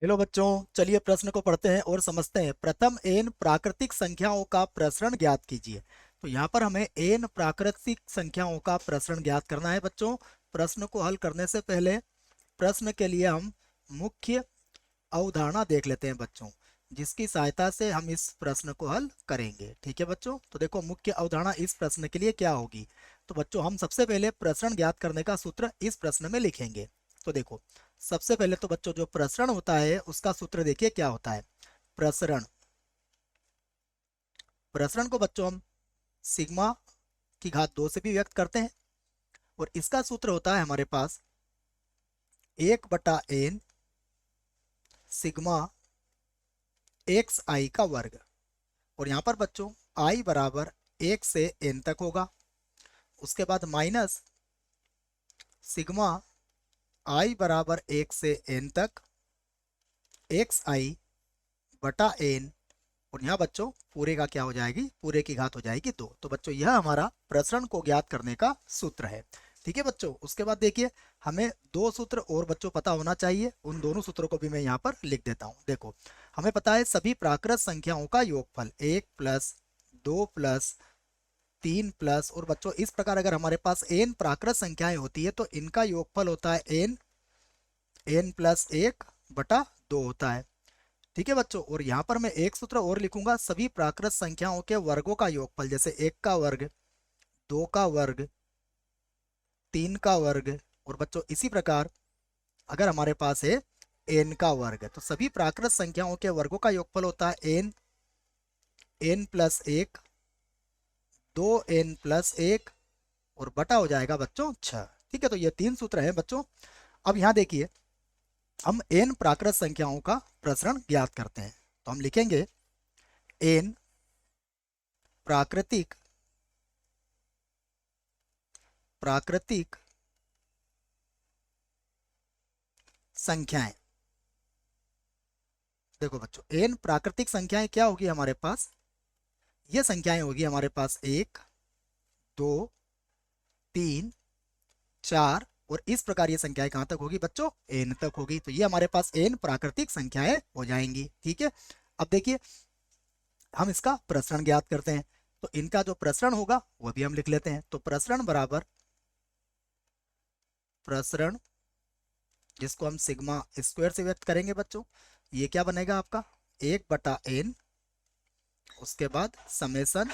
Hello बच्चों, चलिए प्रश्न को पढ़ते हैं और समझते हैं। प्रथम एन प्राकृतिक संख्याओं का प्रसरण ज्ञात कीजिए। तो यहाँ पर हमें एन प्राकृतिक संख्याओं का प्रसरण ज्ञात करना है बच्चों। प्रश्न को हल करने से पहले प्रश्न के लिए हम मुख्य अवधारणा देख लेते हैं बच्चों, जिसकी सहायता से हम इस प्रश्न को हल करेंगे। ठीक है बच्चों, तो देखो मुख्य अवधारणा इस प्रश्न के लिए क्या होगी। तो बच्चों हम सबसे पहले प्रसरण ज्ञात करने का सूत्र इस प्रश्न में लिखेंगे। तो देखो सबसे पहले तो बच्चों जो प्रसरण होता है उसका सूत्र देखिए क्या होता है। प्रसरण प्रसरण को बच्चों हम सिग्मा की घात 2 से भी व्यक्त करते हैं, और इसका सूत्र होता है हमारे पास 1/n सिग्मा एक्स आई का वर्ग। और यहाँ पर बच्चों आई बराबर 1 से n तक होगा। उसके बाद माइनस सिग्मा आई बराबर 1 से n तक एक्स आई बटा n। और यहाँ बच्चों पूरे का क्या हो जाएगी, पूरे की घात हो जाएगी 2। तो बच्चों यह हमारा प्रसरण को ज्ञात करने का सूत्र है। ठीक है बच्चों, उसके बाद देखिए हमें दो सूत्र और बच्चों पता होना चाहिए। उन दोनों सूत्रों को भी मैं यहाँ पर लिख देता हूँ। देखो हमें पता है सभी प्राकृत संख्याओं का योगफल 1 प्लस 2 प्लस 3 प्लस, और बच्चों इस प्रकार अगर हमारे पास n प्राकृत संख्याएं होती है तो इनका योगफल होता है n प्लस 1/2 होता है। ठीक है बच्चों, और यहाँ पर मैं एक सूत्र और लिखूंगा, सभी प्राकृत संख्याओं के वर्गों का योगफल, जैसे 1 का वर्ग, 2 का वर्ग, 3 का वर्ग। और बच्चों इसी प्रकार अगर हमारे पास है n का वर्ग, तो सभी प्राकृत संख्याओं के वर्गों का योगफल होता है n प्लस 1, 2n प्लस 1, और बटा हो जाएगा बच्चों 6। ठीक है, तो ये तीन सूत्र हैं बच्चों। अब यहाँ देखिए हम n प्राकृत संख्याओं का प्रसरण ज्ञात करते हैं। तो हम लिखेंगे n प्राकृतिक प्राकृतिक संख्याएं। देखो बच्चों n प्राकृतिक संख्याएं क्या होगी हमारे पास, ये संख्याएं होगी हमारे पास 1, 2, 3, 4, और इस प्रकार ये संख्याएं कहां तक होगी बच्चों, n तक होगी। तो ये हमारे पास n प्राकृतिक संख्याएं हो जाएंगी। ठीक है, अब देखिए हम इसका प्रसरण ज्ञात करते हैं। तो इनका जो प्रसरण होगा वह भी हम लिख लेते हैं। तो प्रसरण बराबर प्रसरण, जिसको हम सिग्मा स्क्वायर से व्यक्त करेंगे बच्चों, ये क्या बनेगा आपका 1/n, उसके बाद समेसन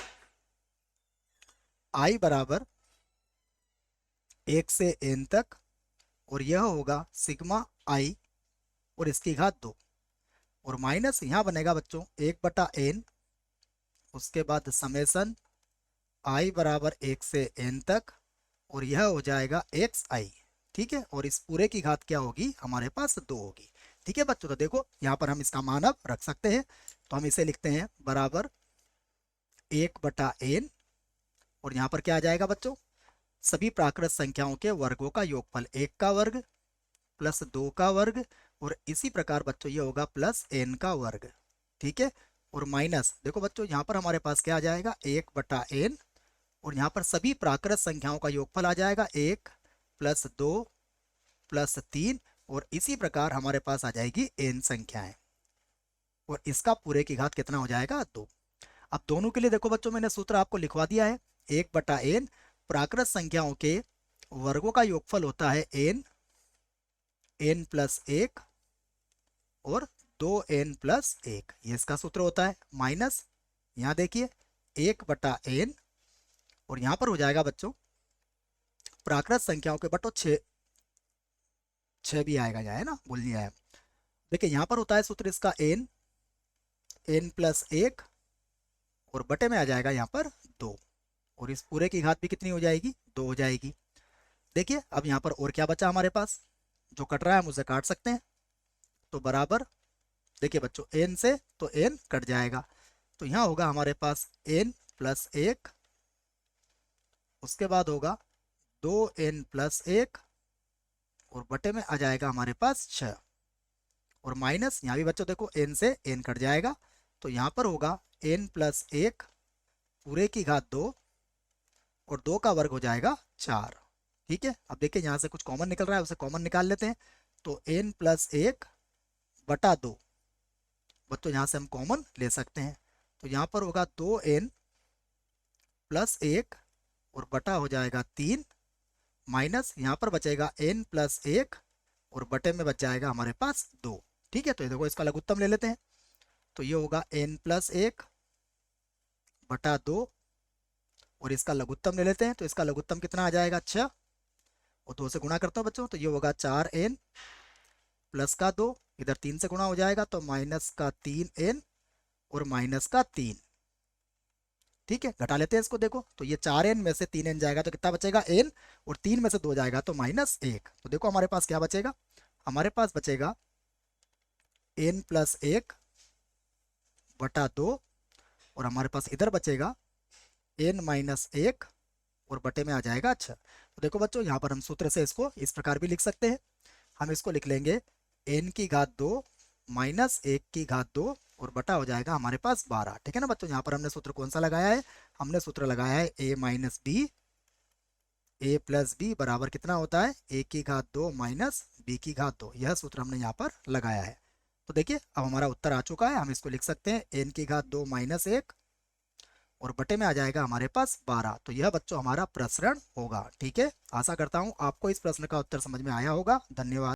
आई बराबर 1 से n तक, और यह होगा सिग्मा आई और इसकी घात 2, और माइनस यहाँ बनेगा बच्चों 1/n, उसके बाद समेसन आई बराबर 1 से n तक, और यह हो जाएगा एक्स आई। ठीक है, और इस पूरे की घात क्या होगी हमारे पास 2 होगी। ठीक है बच्चों, तो देखो यहाँ पर हम इसका मान अब रख सकते हैं। तो हम इसे लिखते हैं बराबर 1/n, और यहाँ पर क्या आ जाएगा बच्चों, सभी प्राकृत संख्याओं के वर्गों का योगफल 1 का वर्ग प्लस 2 का वर्ग, और इसी प्रकार बच्चों ये होगा प्लस n का वर्ग। ठीक है, और माइनस देखो बच्चों यहाँ पर हमारे पास क्या आ जाएगा 1/n, और यहाँ पर सभी प्राकृत संख्याओं का योगफल आ जाएगा 1 प्लस 2 प्लस 3, और इसी प्रकार हमारे पास आ जाएगी n संख्याएं, और इसका पूरे की घात कितना हो जाएगा 2। अब दोनों के लिए देखो बच्चों मैंने सूत्र आपको लिखवा दिया है। 1/n प्राकृत संख्याओं के वर्गों का योगफल होता है n प्लस 1 और 2n प्लस 1, ये इसका सूत्र होता है। माइनस यहाँ देखिए 1/n, और यहाँ पर हो जाएगा बच्चों प्राकृत संख्याओं के बटो 6, 6 भी आएगा जाए ना, भूल नहीं आया। देखिए यहाँ पर होता है सूत्र इसका n प्लस 1, और बटे में आ जाएगा यहाँ पर 2, और इस पूरे की घात भी कितनी हो जाएगी 2 हो जाएगी। देखिए अब यहाँ पर और क्या बचा हमारे पास, जो कट रहा है हम उसे काट सकते हैं। तो बराबर देखिए बच्चों n से तो n कट जाएगा, तो यहाँ होगा हमारे पास n प्लस 1, उसके बाद होगा 2n प्लस 1, और बटे में आ जाएगा हमारे पास 6, और माइनस यहाँ भी बच्चों देखो n से n कट जाएगा, तो यहाँ पर होगा n प्लस 1 पूरे की घात 2, और 2 का वर्ग हो जाएगा 4। ठीक है, अब देखिए यहाँ से कुछ कॉमन निकल रहा है, उसे कॉमन निकाल लेते हैं। तो n प्लस 1 बटा 2। बच्चों यहाँ से हम कॉमन ले सकते हैं, तो यहाँ पर होगा 2n प्लस 1 और बटा हो जाएगा 3, माइनस यहाँ पर बचेगा n प्लस 1 और बटे में बच जाएगा हमारे पास 2। ठीक है, तो ये देखो इसका लघुत्तम ले लेते हैं, तो ये होगा n प्लस 1 बटा 2 और इसका लघुत्तम ले लेते हैं, तो इसका लघुत्तम कितना आ जाएगा 6 और 2 से गुणा करता हूँ बच्चों, तो ये होगा 4n प्लस का 2, इधर 3 से गुणा हो जाएगा तो माइनस का 3n और माइनस का 3। ठीक है, घटा लेते हैं इसको, देखो तो ये 4n में से 3n जाएगा तो कितना बचेगा n, और 3 में से 2 जाएगा तो -1। तो देखो हमारे पास क्या बचेगा, हमारे पास बचेगा n प्लस 1 बटा 2 और हमारे पास इधर बचेगा n माइनस 1 और बटे में आ जाएगा। अच्छा, तो देखो बच्चों यहाँ पर हम सूत्र से इसको इस प्रकार भी लिख सकते हैं, हम इसको लिख लेंगे n की घात 2 माइनस 1 की घात 2 और बटा हो जाएगा हमारे पास 12। ठीक है ना बच्चों, यहाँ पर हमने सूत्र कौन सा लगाया है, हमने सूत्र लगाया है a minus B, A plus B बराबर कितना होता है a की घात 2 माइनस b की घात 2, यह सूत्र हमने यहाँ पर लगाया है। तो देखिए अब हमारा उत्तर आ चुका है, हम इसको लिख सकते हैं n की घात 2 माइनस 1 और बटे में आ जाएगा हमारे पास 12। तो यह बच्चों हमारा प्रसरण होगा। ठीक है, आशा करता हूँ आपको इस प्रश्न का उत्तर समझ में आया होगा। धन्यवाद।